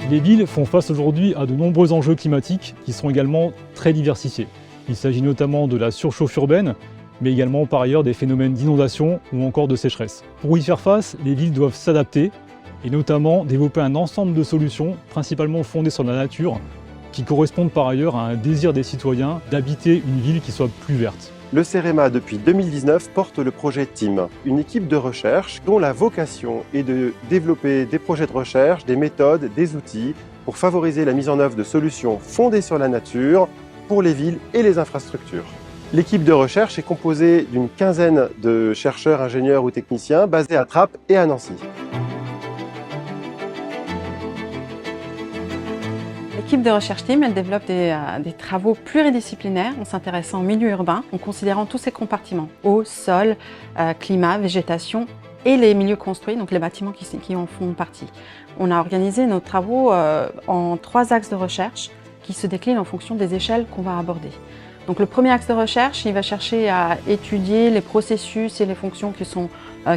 Les villes font face aujourd'hui à de nombreux enjeux climatiques qui sont également très diversifiés. Il s'agit notamment de la surchauffe urbaine, mais également par ailleurs des phénomènes d'inondation ou encore de sécheresse. Pour y faire face, les villes doivent s'adapter et notamment développer un ensemble de solutions, principalement fondées sur la nature, qui correspondent par ailleurs à un désir des citoyens d'habiter une ville qui soit plus verte. Le CEREMA, depuis 2019, porte le projet TEAM, une équipe de recherche dont la vocation est de développer des projets de recherche, des méthodes, des outils pour favoriser la mise en œuvre de solutions fondées sur la nature pour les villes et les infrastructures. L'équipe de recherche est composée d'une quinzaine de chercheurs, ingénieurs ou techniciens basés à Trappes et à Nancy. L'équipe de recherche TEAM, elle développe des travaux pluridisciplinaires en s'intéressant au milieu urbain, en considérant tous ces compartiments, eau, sol, climat, végétation et les milieux construits, donc les bâtiments qui en font partie. On a organisé nos travaux en 3 axes de recherche qui se déclinent en fonction des échelles qu'on va aborder. Donc le premier axe de recherche, il va chercher à étudier les processus et les fonctions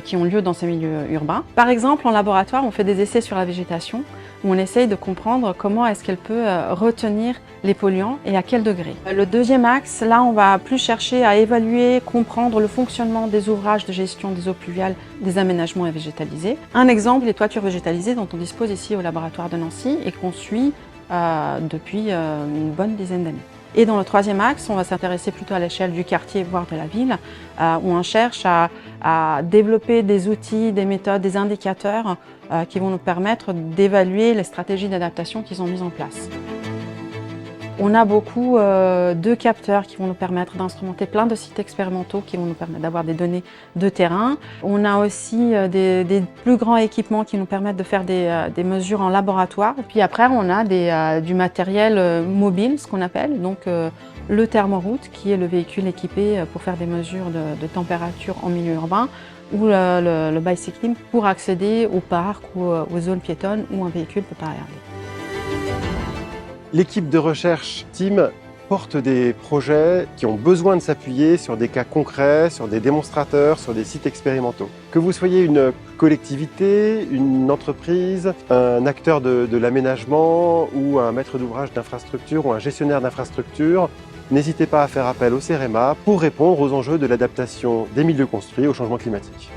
qui ont lieu dans ces milieux urbains. Par exemple, en laboratoire, on fait des essais sur la végétation, où on essaye de comprendre comment est-ce qu'elle peut retenir les polluants et à quel degré. Le deuxième axe, là, on va plus chercher à évaluer, comprendre le fonctionnement des ouvrages de gestion des eaux pluviales, des aménagements végétalisés. Un exemple, les toitures végétalisées dont on dispose ici au laboratoire de Nancy et qu'on suit depuis une bonne dizaine d'années. Et dans le troisième axe, on va s'intéresser plutôt à l'échelle du quartier, voire de la ville, où on cherche à développer des outils, des méthodes, des indicateurs qui vont nous permettre d'évaluer les stratégies d'adaptation qui sont mises en place. On a beaucoup de capteurs qui vont nous permettre d'instrumenter plein de sites expérimentaux qui vont nous permettre d'avoir des données de terrain. On a aussi des plus grands équipements qui nous permettent de faire des mesures en laboratoire. Et puis après, on a du matériel mobile, ce qu'on appelle, donc le thermoroute, qui est le véhicule équipé pour faire des mesures de température en milieu urbain, ou le bicycling pour accéder au parc ou aux zones piétonnes où un véhicule ne peut pas arriver. L'équipe de recherche TEAM porte des projets qui ont besoin de s'appuyer sur des cas concrets, sur des démonstrateurs, sur des sites expérimentaux. Que vous soyez une collectivité, une entreprise, un acteur de l'aménagement ou un maître d'ouvrage d'infrastructure ou un gestionnaire d'infrastructure, n'hésitez pas à faire appel au CEREMA pour répondre aux enjeux de l'adaptation des milieux construits au changement climatique.